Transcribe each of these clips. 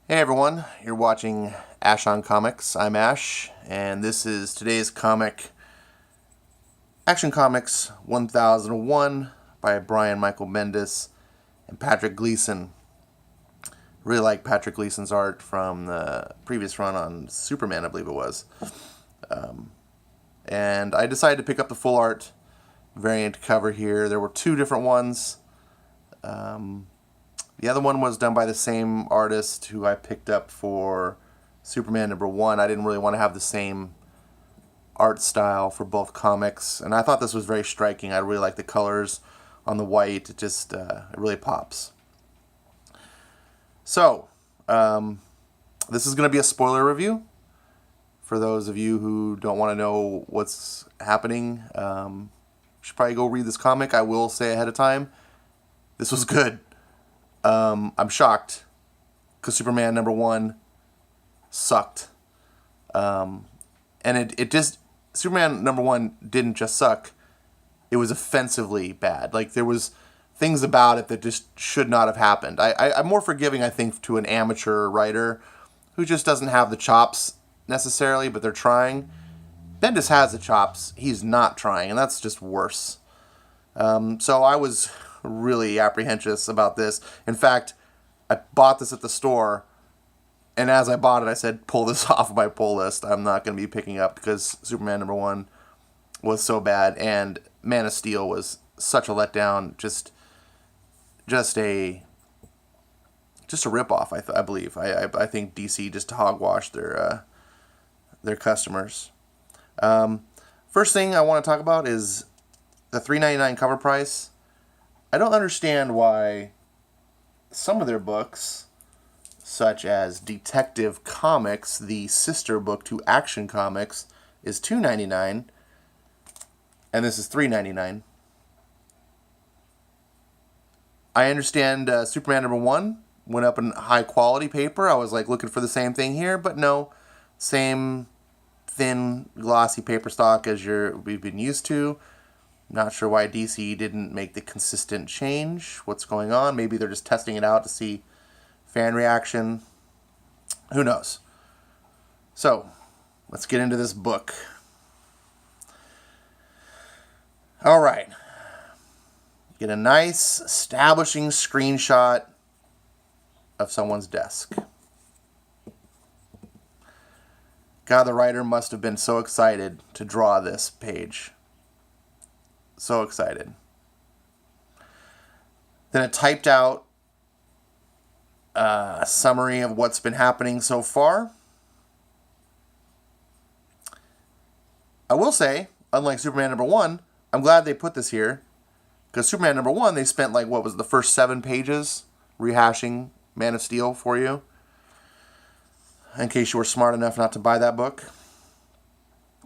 Hey everyone, you're watching Ash on Comics. I'm Ash, and this is today's comic, Action Comics 1001 by Brian Michael Bendis and Patrick Gleason. Really like Patrick Gleason's art from the previous run on Superman, I believe it was. And I decided to pick up the full art variant cover here. There were two different ones. The other one was done by the same artist who I picked up for Superman #1. I didn't really want to have the same art style for both comics, and I thought this was very striking. I really like the colors on the white. It just it really pops. So, this is going to be a spoiler review. For those of you who don't want to know what's happening, you should probably go read this comic. I will say ahead of time, this was good. I'm shocked because Superman #1 sucked. And it just, Superman #1 didn't just suck, it was offensively bad. Like, there was things about it that just should not have happened. I'm more forgiving, I think, to an amateur writer who just doesn't have the chops necessarily, but they're trying. Bendis has the chops, he's not trying, and that's just worse. So I was really apprehensive about this. In fact, I bought this at the store, and as I bought it, I said, pull this off my pull list. I'm not going to be picking up because Superman #1 was so bad, and Man of Steel was such a letdown. Just a ripoff. I believe. I think DC just hogwashed their customers. First thing I want to talk about is the $3.99 cover price. I don't understand why some of their books, such as Detective Comics, the sister book to Action Comics, is $2.99, and this is $3.99. I understand Superman #1 went up in high quality paper. I was like looking for the same thing here, but no, same thin, glossy paper stock as we've been used to. Not sure why DC didn't make the consistent change. What's going on? Maybe they're just testing it out to see fan reaction. Who knows? So, let's get into this book. All right. Get a nice establishing screenshot of someone's desk. God, the writer must have been so excited to draw this page. So excited. Then a typed out summary of what's been happening so far. I will say, unlike Superman #1, I'm glad they put this here, because Superman #1, they spent like, what was the first 7 pages rehashing Man of Steel for you, in case you were smart enough not to buy that book.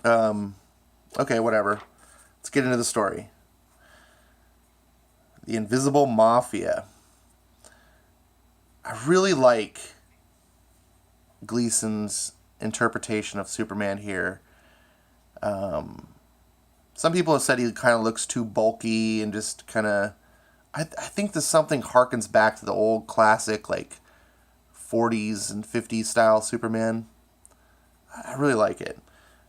Okay, whatever. Let's get into the story. The Invisible Mafia. I really like Gleason's interpretation of Superman here. Some people have said he kind of looks too bulky and just kind of... I think this something harkens back to the old classic, like, 40s and 50s style Superman. I really like it.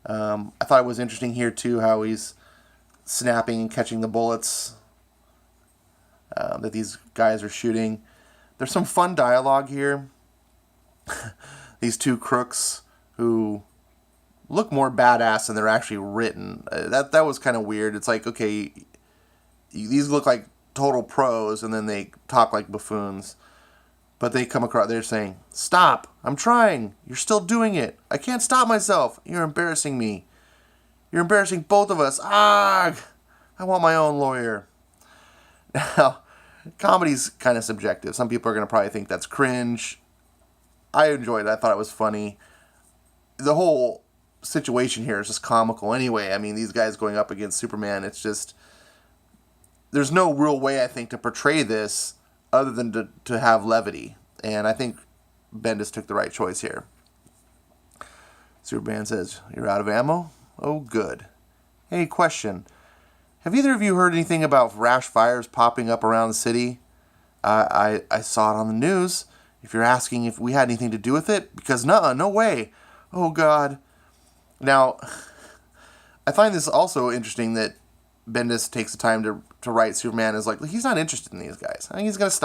I thought it was interesting here, too, how he's snapping and catching the bullets that these guys are shooting. There's some fun dialogue here. These two crooks who look more badass than they're actually written. That was kind of weird. It's like, okay, these look like total pros, and then they talk like buffoons. But they come across, they're saying, "Stop, I'm trying. You're still doing it. I can't stop myself. You're embarrassing me. You're embarrassing both of us. Ah, I want my own lawyer." Now, comedy's kind of subjective. Some people are going to probably think that's cringe. I enjoyed it. I thought it was funny. The whole situation here is just comical anyway. I mean, these guys going up against Superman, it's just... There's no real way, I think, to portray this other than to have levity. And I think Bendis took the right choice here. Superman says, "You're out of ammo? Oh, good. Hey, question. Have either of you heard anything about rash fires popping up around the city? I saw it on the news. If you're asking if we had anything to do with it, because no way. Oh, God. Now, I find this also interesting that Bendis takes the time to write Superman as like, he's not interested in these guys. I think he's going to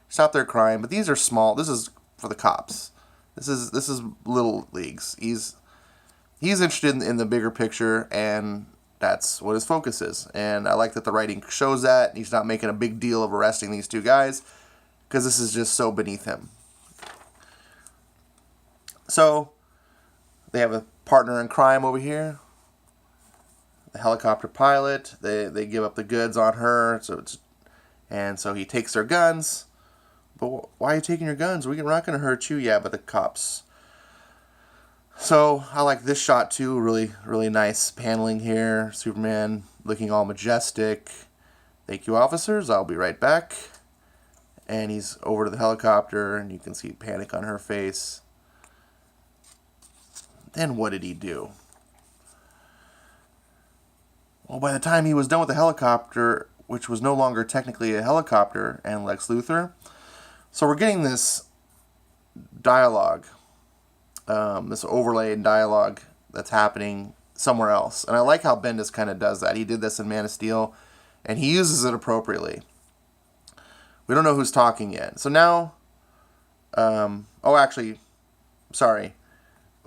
stop their crime, but these are small. This is for the cops. This is little leagues. He's interested in the bigger picture, and that's what his focus is. And I like that the writing shows that. He's not making a big deal of arresting these two guys, because this is just so beneath him. So, they have a partner in crime over here. The helicopter pilot. They give up the goods on her, so he takes their guns. But why are you taking your guns? We're not going to hurt you. Yeah, but the cops. So, I like this shot too. Really, really nice paneling here. Superman looking all majestic. Thank you, officers. I'll be right back. And he's over to the helicopter, and you can see panic on her face. Then what did he do? Well, by the time he was done with the helicopter, which was no longer technically a helicopter, and Lex Luthor, so we're getting this dialogue, this overlaid dialogue that's happening somewhere else. And I like how Bendis kind of does that. He did this in Man of Steel, and he uses it appropriately. We don't know who's talking yet. So now, sorry.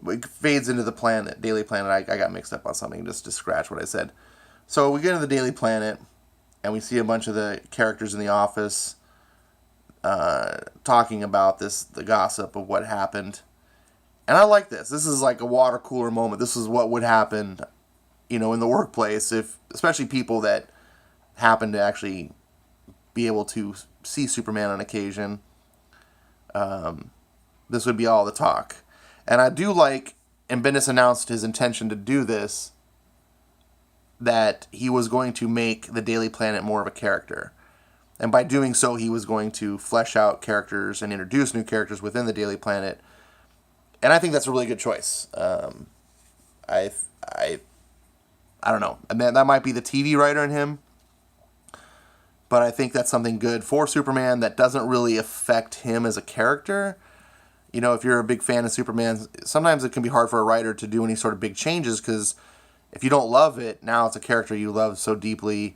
It fades into the planet, Daily Planet. I got mixed up on something just to scratch what I said. So we get into the Daily Planet, and we see a bunch of the characters in the office talking about the gossip of what happened. And I like this. This is like a water cooler moment. This is what would happen, in the workplace, especially people that happen to actually be able to see Superman on occasion. This would be all the talk. And I do like, and Bendis announced his intention to do this, that he was going to make the Daily Planet more of a character. And by doing so, he was going to flesh out characters and introduce new characters within the Daily Planet. And I think that's a really good choice. I don't know. I mean, that might be the TV writer in him. But I think that's something good for Superman that doesn't really affect him as a character. If you're a big fan of Superman, sometimes it can be hard for a writer to do any sort of big changes, because if you don't love it, now it's a character you love so deeply,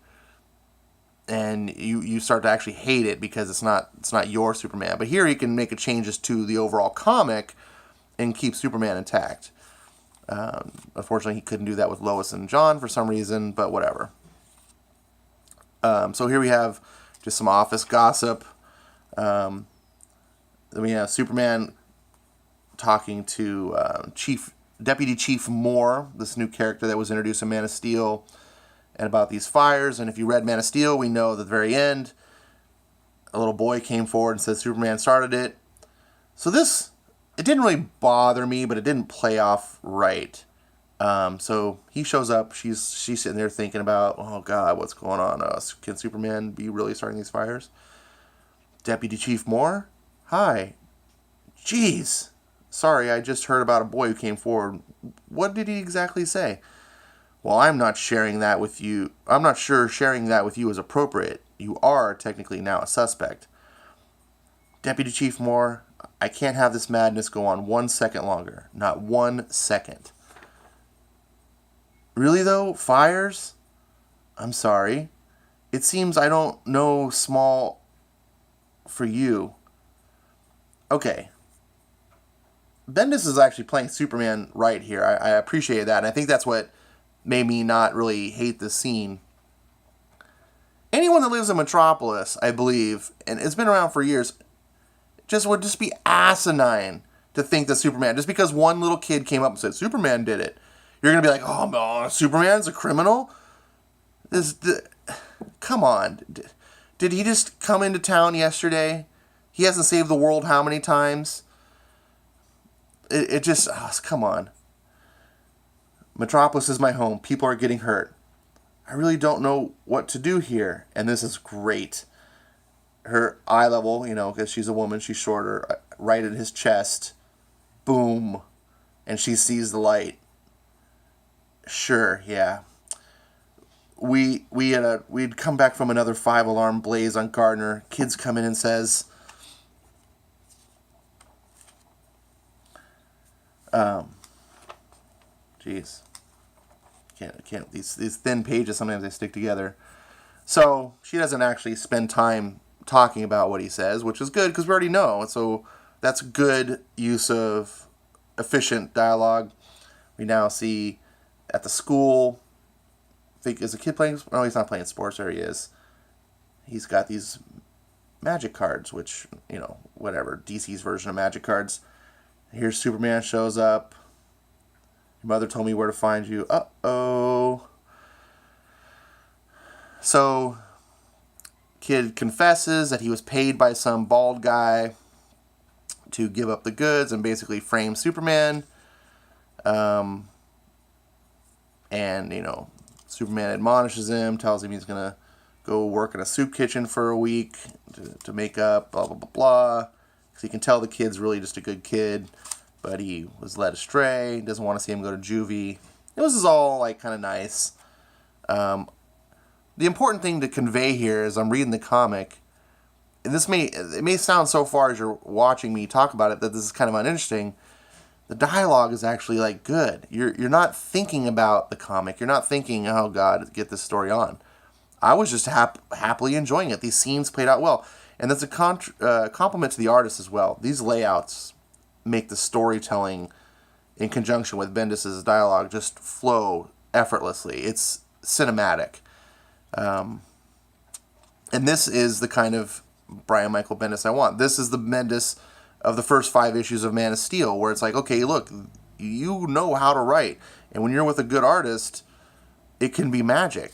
and you start to actually hate it because it's not your Superman. But here you can make changes to the overall comic and keep Superman intact. Unfortunately, he couldn't do that with Lois and John for some reason, but whatever. So here we have just some office gossip. Then we have Superman talking to Deputy Chief Moore, this new character that was introduced in Man of Steel, and about these fires. And if you read Man of Steel, we know at the very end, a little boy came forward and said Superman started it. So it didn't really bother me, but it didn't play off right. So he shows up. She's sitting there thinking about, oh God, what's going on? Can Superman be really starting these fires? Deputy Chief Moore? Hi. Jeez. Sorry, I just heard about a boy who came forward. What did he exactly say? Well, I'm not sharing that with you. I'm not sure sharing that with you is appropriate. You are technically now a suspect. Deputy Chief Moore, I can't have this madness go on 1 second longer. Not 1 second. Really though? Fires? I'm sorry. It seems I don't know small for you. Okay. Bendis is actually playing Superman right here. I appreciate that, and I think that's what made me not really hate this scene. Anyone that lives in Metropolis, I believe, and it's been around for years, would just be asinine to think that Superman, just because one little kid came up and said, Superman did it, you're going to be like, oh, no, Superman's a criminal? Come on. Did he just come into town yesterday? He hasn't saved the world how many times? Come on. Metropolis is my home. People are getting hurt. I really don't know what to do here. And this is great. Her eye level, because she's a woman, she's shorter, right at his chest. Boom. And she sees the light. Sure, yeah. We'd come back from another 5-alarm blaze on Gardner. Kids come in and says, Jeez. Can't these thin pages, sometimes they stick together. So she doesn't actually spend time talking about what he says, which is good because we already know. So that's good use of efficient dialogue. We now see at the school, is a kid playing? No, he's not playing sports. There he is. He's got these magic cards, which, whatever, DC's version of magic cards. Here's Superman shows up. Your mother told me where to find you. Uh-oh. So, kid confesses that he was paid by some bald guy to give up the goods and basically frame Superman. And, Superman admonishes him, tells him he's going to go work in a soup kitchen for a week to make up, blah, blah, blah, blah. Because he can tell the kid's really just a good kid, but he was led astray. Doesn't want to see him go to juvie. This is all, kind of nice. The important thing to convey here as I'm reading the comic, and it may sound so far as you're watching me talk about it that this is kind of uninteresting. The dialogue is actually good. You're not thinking about the comic. You're not thinking, oh God, get this story on. I was just happily enjoying it. These scenes played out well, and that's a compliment to the artist as well. These layouts make the storytelling in conjunction with Bendis' dialogue just flow effortlessly. It's cinematic. And this is the kind of Brian Michael Bendis I want. This is the Bendis of the first 5 issues of Man of Steel, where it's okay, look, you know how to write. And when you're with a good artist, it can be magic.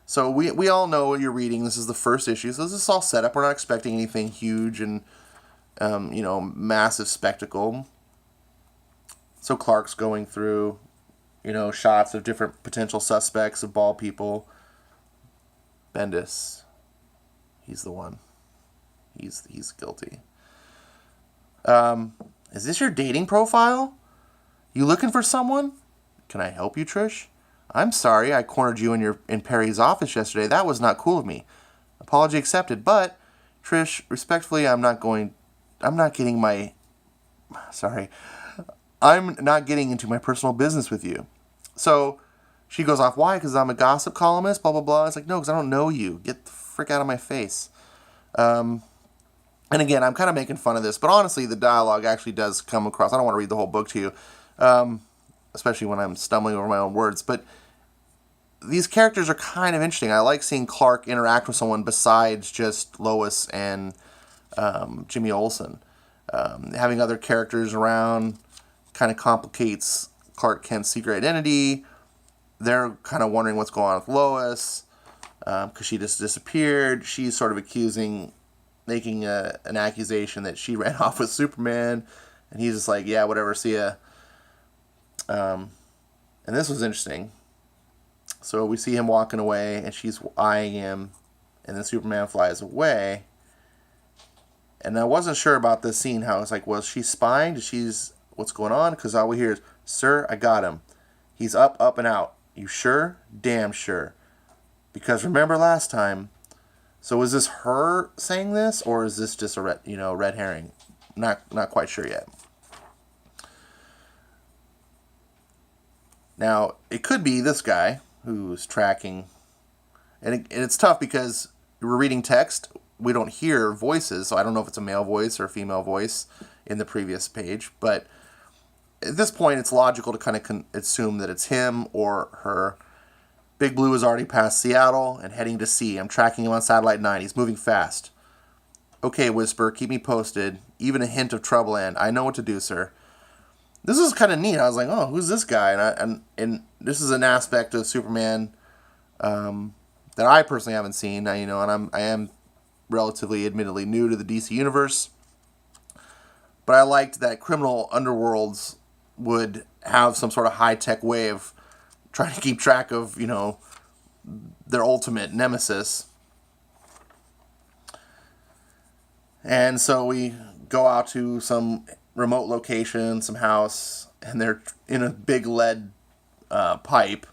So we all know what you're reading. This is the first issue, so this is all set up. We're not expecting anything huge and, massive spectacle. So Clark's going through, shots of different potential suspects of bald people. Bendis. He's the one. He's guilty. Is this your dating profile? You looking for someone? Can I help you, Trish? I'm sorry I cornered you in Perry's office yesterday. That was not cool of me. Apology accepted, but Trish, respectfully, I'm not getting into my personal business with you. So she goes off, why? Because I'm a gossip columnist, blah, blah, blah. It's no, because I don't know you. Get the frick out of my face. And again, I'm kind of making fun of this, but honestly, the dialogue actually does come across. I don't want to read the whole book to you, especially when I'm stumbling over my own words, but these characters are kind of interesting. I like seeing Clark interact with someone besides just Lois and Jimmy Olsen. Having other characters around kind of complicates Clark Kent's secret identity. They're kind of wondering what's going on with Lois because she just disappeared. She's sort of making an accusation that she ran off with Superman, and he's just yeah, whatever, see ya. And this was interesting. So we see him walking away, and she's eyeing him, and then Superman flies away. And I wasn't sure about this scene, how it's was she spying? What's going on? Because all we hear is, sir, I got him. He's up and out. You sure? Damn sure. Because remember last time. So is this her saying this, or is this just a red herring? Not quite sure yet. Now, it could be this guy who's tracking. And it's tough because we're reading text. We don't hear voices, so I don't know if it's a male voice or a female voice in the previous page. But at this point, it's logical to kind of assume that it's him or her. Big Blue is already past Seattle and heading to sea. I'm tracking him on Satellite 9. He's moving fast. Okay, Whisper, keep me posted. Even a hint of trouble, and I know what to do, sir. This is kind of neat. I was like, oh, who's this guy? And this is an aspect of Superman that I personally haven't seen. And I am relatively, admittedly, new to the DC universe. But I liked that criminal underworlds would have some sort of high-tech way of trying to keep track of, their ultimate nemesis. And so we go out to some remote location, some house, and they're in a big lead pipe.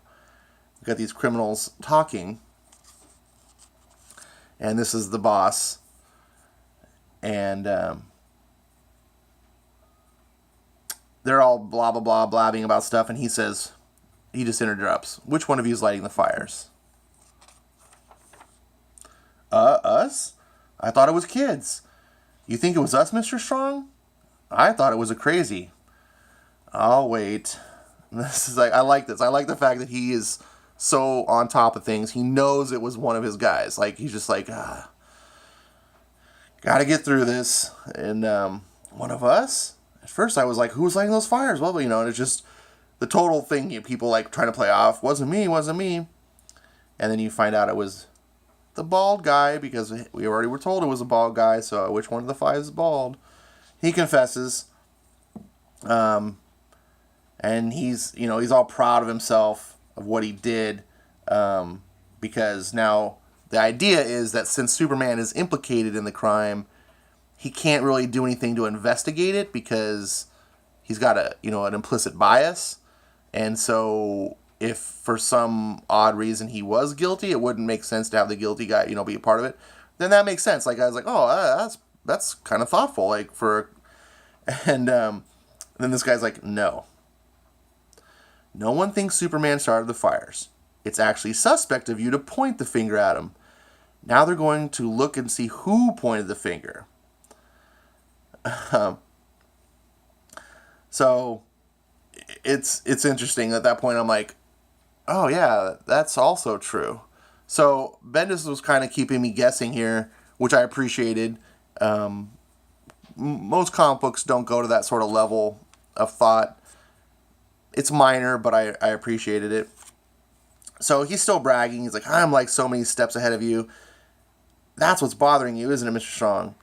We've got these criminals talking. And this is the boss. And they're all blah, blah, blah, blabbing about stuff, and he just interrupts. Which one of you is lighting the fires? Us? I thought it was kids. You think it was us, Mr. Strong? I thought it was a crazy. I'll wait. This is I like this. I like the fact that he is so on top of things. He knows it was one of his guys. He's just gotta get through this. And one of us? At first I was like, who was lighting those fires? Well, and it's just the total thing. People trying to play off. Wasn't me. And then you find out it was the bald guy, because we already were told it was a bald guy. So which one of the five is bald? He confesses. And he's all proud of himself of what he did, because now the idea is that since Superman is implicated in the crime, he can't really do anything to investigate it because he's got an implicit bias. And so if for some odd reason he was guilty, it wouldn't make sense to have the guilty guy, be a part of it. Then that makes sense. I was like, oh, that's kind of thoughtful, and then this guy's like, no. No one thinks Superman started the fires. It's actually suspect of you to point the finger at him. Now they're going to look and see who pointed the finger. So it's interesting. At that point, I'm like, oh yeah, that's also true. So Bendis was kind of keeping me guessing here, which I appreciated. Most comic books don't go to that sort of level of thought. It's minor, but I appreciated it. So he's still bragging. He's like, I'm so many steps ahead of you. That's what's bothering you, isn't it, Mr. Strong?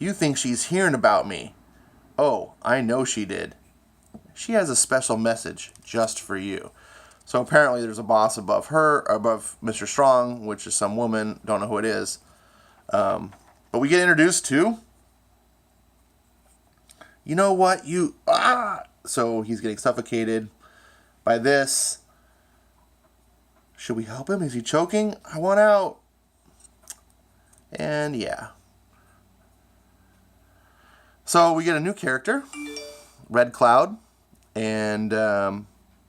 You think she's hearing about me. Oh, I know she did. She has a special message just for you. So apparently there's a boss above Mr. Strong, which is some woman. Don't know who it is. But we get introduced to... You know what? So he's getting suffocated by this. Should we help him? Is he choking? I want out. And yeah. So we get a new character, Red Cloud. And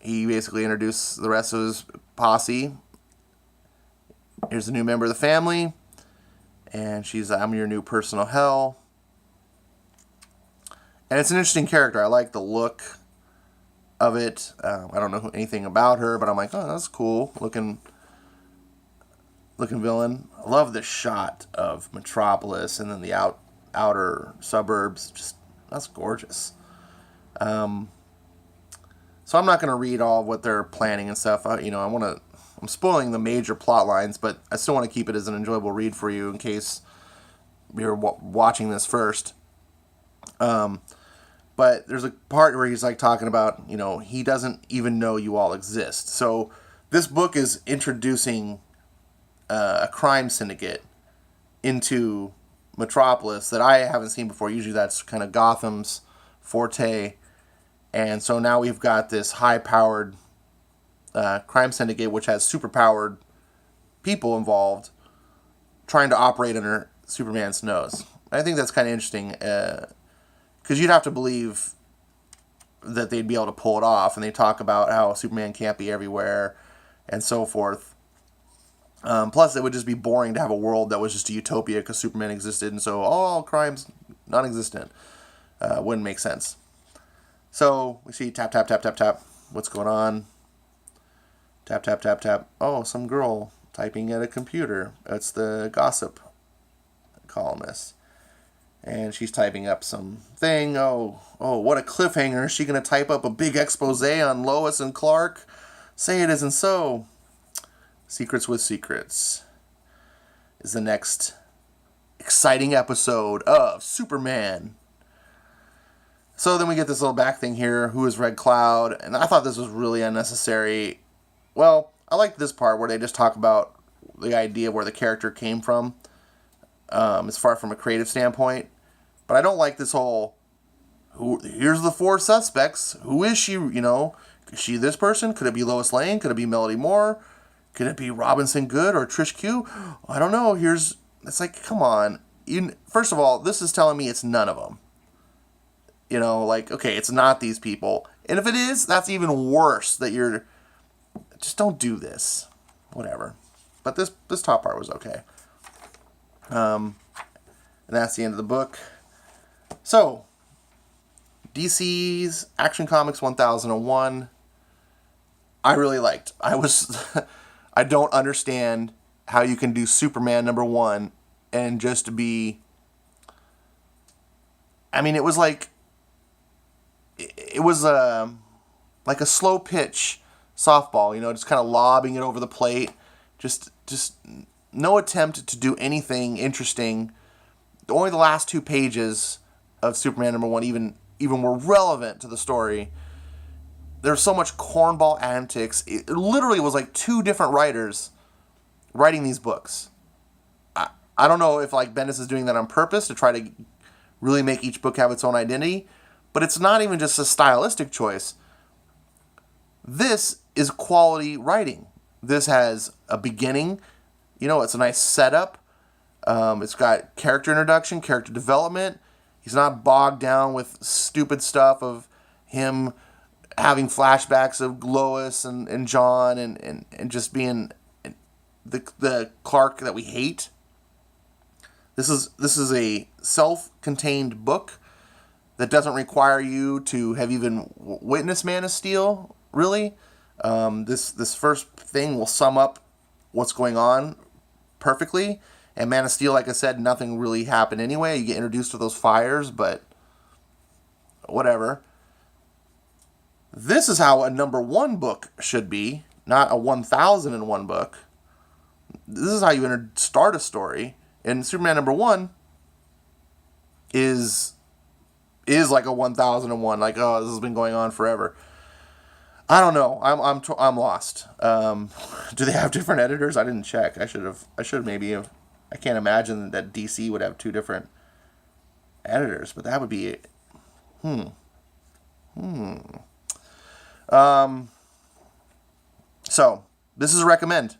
he basically introduced the rest of his posse. Here's a new member of the family. And she's, I'm your new personal hell. And it's an interesting character. I like the look of it. I don't know anything about her, but I'm like, oh, that's cool looking villain. I love the shot of Metropolis and then the outer suburbs. Just, that's gorgeous. So I'm not going to read all what they're planning and stuff. I'm spoiling the major plot lines, but I still want to keep it as an enjoyable read for you in case you're watching this first. But there's a part where he's talking about, he doesn't even know you all exist. So this book is introducing a crime syndicate into Metropolis that I haven't seen before. Usually that's kind of Gotham's forte. And so now we've got this high-powered crime syndicate, which has superpowered people involved, trying to operate under Superman's nose. I think that's kind of interesting. Because you'd have to believe that they'd be able to pull it off. And they talk about how Superman can't be everywhere and so forth. Plus, it would just be boring to have a world that was just a utopia because Superman existed. And so all crimes non-existent. Wouldn't make sense. So we see tap, tap, tap, tap, tap. What's going on? Tap, tap, tap, tap. Oh, some girl typing at a computer. It's the gossip columnist. And she's typing up some thing. Oh, what a cliffhanger. Is she going to type up a big expose on Lois and Clark? Say it isn't so. Secrets with Secrets is the next exciting episode of Superman. So then we get this little back thing here. Who is Red Cloud? And I thought this was really unnecessary. Well, I like this part where they just talk about the idea where the character came from. As far from a creative standpoint. But I don't like this whole, here's the four suspects. Who is she? Is she this person? Could it be Lois Lane? Could it be Melody Moore? Could it be Robinson Good or Trish Q? I don't know. It's like, come on. First of all, this is telling me it's none of them. You know, like, okay, it's not these people. And if it is, that's even worse that you're... Just don't do this. Whatever. But this top part was okay. And that's the end of the book. So, DC's Action Comics 1001, I really liked. I don't understand how you can do Superman #1 and just be... I mean, it was like... It was like a slow pitch softball, you know, just kind of lobbing it over the plate. Just no attempt to do anything interesting. Only the last 2 pages of Superman #1 even were relevant to the story. There's so much cornball antics. It literally was like 2 different writers writing these books. I don't know if like Bendis is doing that on purpose to try to really make each book have its own identity, but it's not even just a stylistic choice. This is quality writing. This has a beginning. You know, it's a nice setup. It's got character introduction, character development. He's not bogged down with stupid stuff of him having flashbacks of Lois and John and just being the Clark that we hate. This is a self-contained book that doesn't require you to have even witnessed Man of Steel, really. This first thing will sum up what's going on perfectly. And Man of Steel, like I said, nothing really happened anyway. You get introduced to those fires, but whatever. This is how a #1 book should be, not a 1001 book. This is how you start a story. And Superman #1 is like a 1001. Like, oh, this has been going on forever. I don't know. I'm lost. Do they have different editors? I didn't check. I should maybe have. I can't imagine that DC would have 2 different editors, but that would be it. So this is a recommend.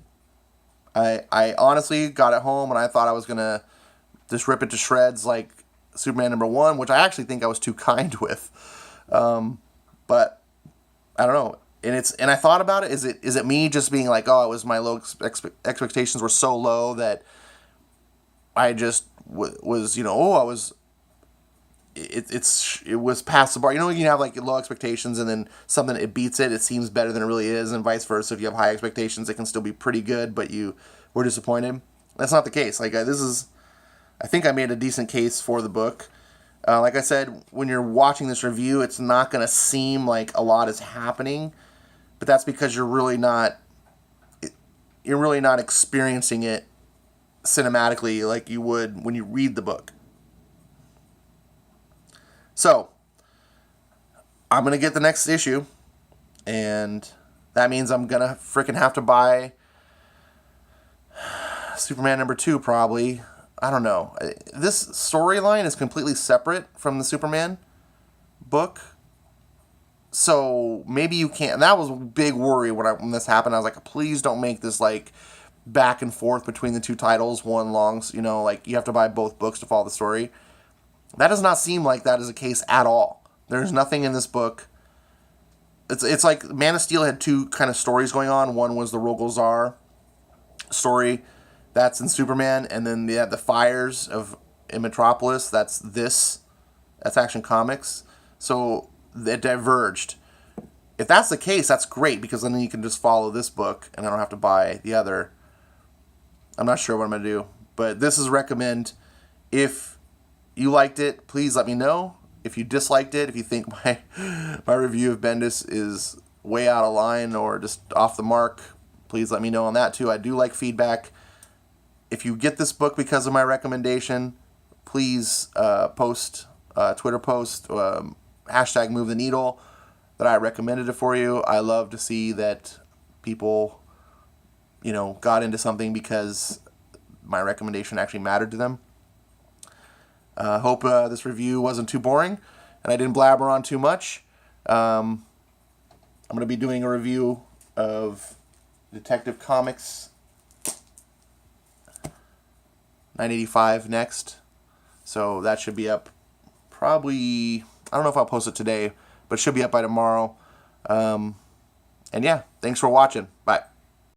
I honestly got it home and I thought I was gonna just rip it to shreds like Superman #1, which I actually think I was too kind with. But I don't know. And I thought about it. Is it me just being like, oh, it was my low expectations were so low that I just was, you know, oh, I was. It was past the bar. You know, you can have like low expectations and then something it beats it. It seems better than it really is, and vice versa. If you have high expectations, it can still be pretty good, but you were disappointed. That's not the case. Like I think I made a decent case for the book. Like I said, when you're watching this review, it's not going to seem like a lot is happening, but that's because you're really not experiencing it cinematically like you would when you read the book. So, I'm going to get the next issue, and that means I'm going to freaking have to buy Superman #2 probably. I don't know. This storyline is completely separate from the Superman book. So maybe you can't. That was a big worry when this happened. I was like, please don't make this like back and forth between the 2 titles, one long, you know, like you have to buy both books to follow the story. That does not seem like that is the case at all. There's nothing in this book. It's like Man of Steel had 2 kind of stories going on. One was the Rogol Zaar story. That's in Superman. And then they have the fires in Metropolis. That's Action Comics. So it diverged. If that's the case, that's great, because then you can just follow this book and I don't have to buy the other. I'm not sure what I'm going to do. But this is recommend. If you liked it, please let me know. If you disliked it, if you think my review of Bendis is way out of line or just off the mark, please let me know on that too. I do like feedback. If you get this book because of my recommendation, please post a Twitter post, hashtag Move the Needle, that I recommended it for you. I love to see that people, you know, got into something because my recommendation actually mattered to them. Hope this review wasn't too boring and I didn't blabber on too much. I'm going to be doing a review of Detective Comics 985 next. So that should be up probably I don't know if I'll post it today, but it should be up by tomorrow. And yeah, thanks for watching. Bye.